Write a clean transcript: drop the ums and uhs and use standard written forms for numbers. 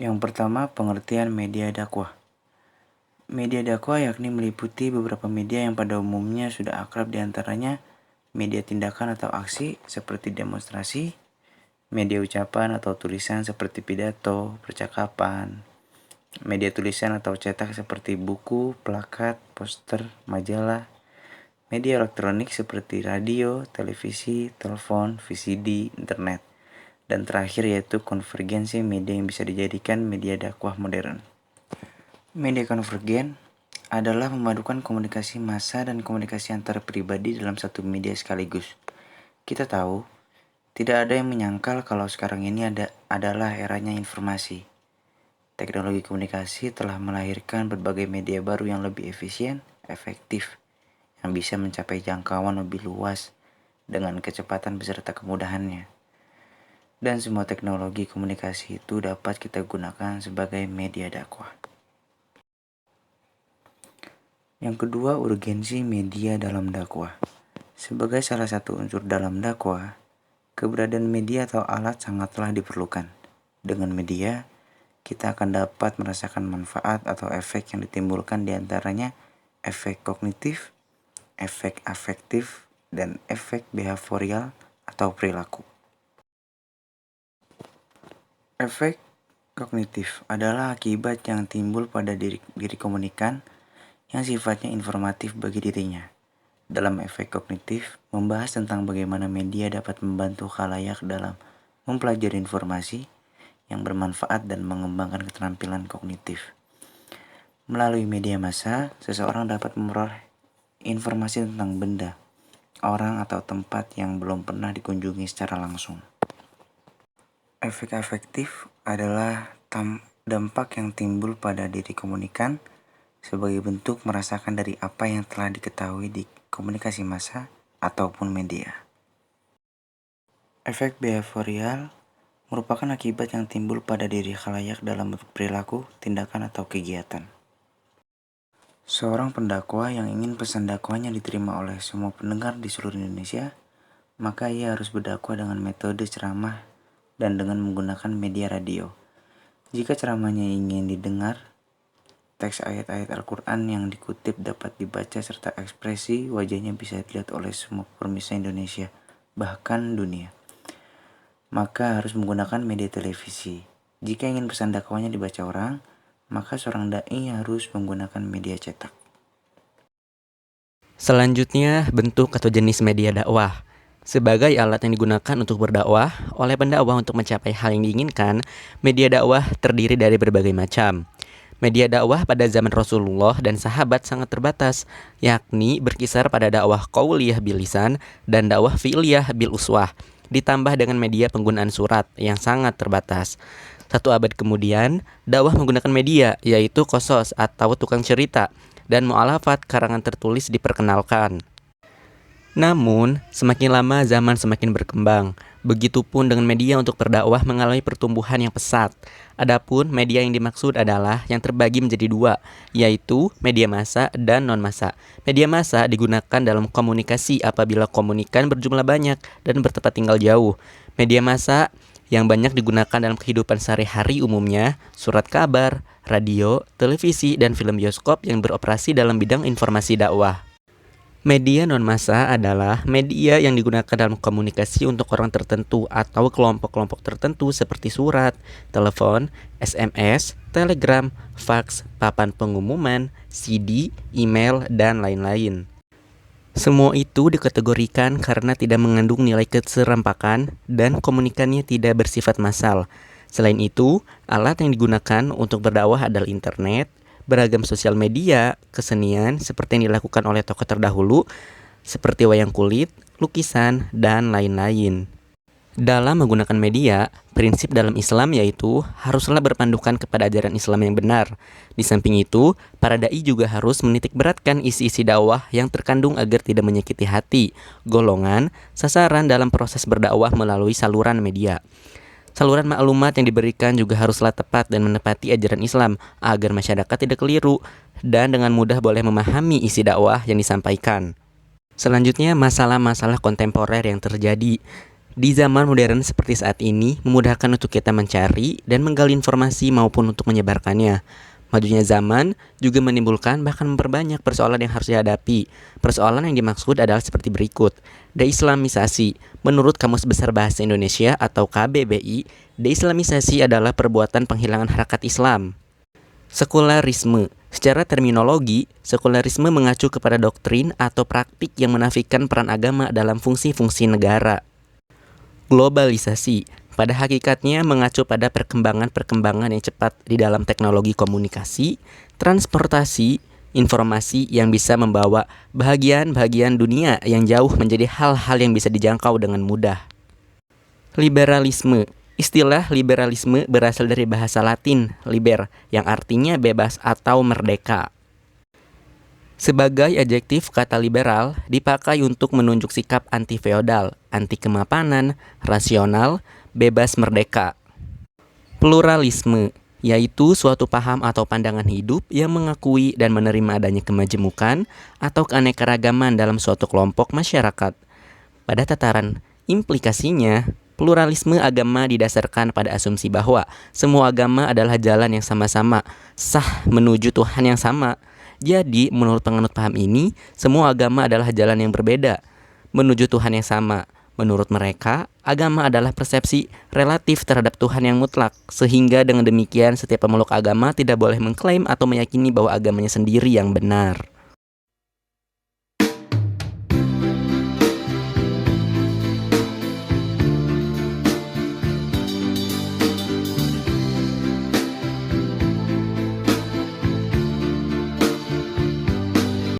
Yang pertama, pengertian media dakwah. Media dakwah yakni meliputi beberapa media yang pada umumnya sudah akrab diantaranya media tindakan atau aksi seperti demonstrasi, media ucapan atau tulisan seperti pidato, percakapan, media tulisan atau cetak seperti buku, plakat, poster, majalah, media elektronik seperti radio, televisi, telepon, VCD, internet, dan terakhir yaitu konvergensi media yang bisa dijadikan media dakwah modern. Media konvergen adalah memadukan komunikasi massa dan komunikasi antar pribadi dalam satu media sekaligus. Kita tahu, tidak ada yang menyangkal kalau sekarang ini adalah eranya informasi. Teknologi komunikasi telah melahirkan berbagai media baru yang lebih efisien, efektif, yang bisa mencapai jangkauan lebih luas dengan kecepatan beserta kemudahannya. Dan semua teknologi komunikasi itu dapat kita gunakan sebagai media dakwah. Yang kedua, urgensi media dalam dakwah. Sebagai salah satu unsur dalam dakwah, keberadaan media atau alat sangatlah diperlukan. Dengan media, kita akan dapat merasakan manfaat atau efek yang ditimbulkan diantaranya efek kognitif, efek afektif, dan efek behavioral atau perilaku. Efek kognitif adalah akibat yang timbul pada diri komunikan yang sifatnya informatif bagi dirinya. Dalam efek kognitif, membahas tentang bagaimana media dapat membantu khalayak dalam mempelajari informasi yang bermanfaat dan mengembangkan keterampilan kognitif. Melalui media massa, seseorang dapat memperoleh informasi tentang benda, orang atau tempat yang belum pernah dikunjungi secara langsung. Efek afektif adalah dampak yang timbul pada diri komunikan sebagai bentuk merasakan dari apa yang telah diketahui di komunikasi massa ataupun media. Efek behavioral merupakan akibat yang timbul pada diri khalayak dalam bentuk perilaku, tindakan, atau kegiatan. Seorang pendakwah yang ingin pesan dakwahnya diterima oleh semua pendengar di seluruh Indonesia, maka ia harus berdakwah dengan metode ceramah dan dengan menggunakan media radio. Jika ceramahnya ingin didengar, teks ayat-ayat Al-Quran yang dikutip dapat dibaca serta ekspresi wajahnya bisa dilihat oleh semua pemirsa Indonesia, bahkan dunia. Maka harus menggunakan media televisi. Jika ingin pesan dakwahnya dibaca orang, maka seorang dai harus menggunakan media cetak. Selanjutnya, bentuk atau jenis media dakwah. Sebagai alat yang digunakan untuk berdakwah oleh pendakwah untuk mencapai hal yang diinginkan, media dakwah terdiri dari berbagai macam. Media dakwah pada zaman Rasulullah dan sahabat sangat terbatas, yakni berkisar pada dakwah qauliyah bil lisan dan dakwah fi'liyah bil uswah, ditambah dengan media penggunaan surat yang sangat terbatas. 1 abad kemudian, dakwah menggunakan media, yaitu qosas atau tukang cerita, dan mu'alafat karangan tertulis diperkenalkan. Namun, semakin lama zaman semakin berkembang. Begitupun dengan media untuk berdakwah mengalami pertumbuhan yang pesat. Adapun media yang dimaksud adalah yang terbagi menjadi 2, yaitu media massa dan non-massa. Media massa digunakan dalam komunikasi apabila komunikan berjumlah banyak dan bertempat tinggal jauh. Media massa yang banyak digunakan dalam kehidupan sehari-hari umumnya surat kabar, radio, televisi, dan film bioskop yang beroperasi dalam bidang informasi dakwah. Media non-massa adalah media yang digunakan dalam komunikasi untuk orang tertentu atau kelompok-kelompok tertentu seperti surat, telepon, SMS, telegram, fax, papan pengumuman, CD, email, dan lain-lain. Semua itu dikategorikan karena tidak mengandung nilai keserempakan dan komunikannya tidak bersifat massal. Selain itu, alat yang digunakan untuk berdakwah adalah internet, beragam sosial media, kesenian seperti yang dilakukan oleh tokoh terdahulu seperti wayang kulit, lukisan, dan lain-lain. Dalam menggunakan media, prinsip dalam Islam yaitu haruslah berpandukan kepada ajaran Islam yang benar. Di samping itu, para dai juga harus menitikberatkan isi-isi dakwah yang terkandung agar tidak menyakiti hati, golongan, sasaran dalam proses berdakwah melalui saluran media. Saluran maklumat yang diberikan juga haruslah tepat dan menepati ajaran Islam agar masyarakat tidak keliru dan dengan mudah boleh memahami isi dakwah yang disampaikan. Selanjutnya, masalah-masalah kontemporer yang terjadi. Di zaman modern seperti saat ini, memudahkan untuk kita mencari dan menggali informasi maupun untuk menyebarkannya. Majunya zaman juga menimbulkan bahkan memperbanyak persoalan yang harus dihadapi. Persoalan yang dimaksud adalah seperti berikut. Deislamisasi. Menurut Kamus Besar Bahasa Indonesia atau KBBI, deislamisasi adalah perbuatan penghilangan hakikat Islam. Sekularisme. Secara terminologi, sekularisme mengacu kepada doktrin atau praktik yang menafikan peran agama dalam fungsi-fungsi negara. Globalisasi pada hakikatnya mengacu pada perkembangan-perkembangan yang cepat di dalam teknologi komunikasi, transportasi, informasi yang bisa membawa bahagian-bahagian dunia yang jauh menjadi hal-hal yang bisa dijangkau dengan mudah. Liberalisme. Istilah liberalisme berasal dari bahasa Latin, liber, yang artinya bebas atau merdeka. Sebagai adjektif, kata liberal dipakai untuk menunjuk sikap anti-feodal, anti-kemapanan, rasional, bebas merdeka. Pluralisme, yaitu suatu paham atau pandangan hidup yang mengakui dan menerima adanya kemajemukan atau keanekaragaman dalam suatu kelompok masyarakat. Pada tataran implikasinya, pluralisme agama didasarkan pada asumsi bahwa semua agama adalah jalan yang sama-sama sah menuju Tuhan yang sama. Jadi, menurut penganut paham ini, semua agama adalah jalan yang berbeda menuju Tuhan yang sama. Menurut mereka, agama adalah persepsi relatif terhadap Tuhan yang mutlak, sehingga dengan demikian setiap pemeluk agama tidak boleh mengklaim atau meyakini bahwa agamanya sendiri yang benar.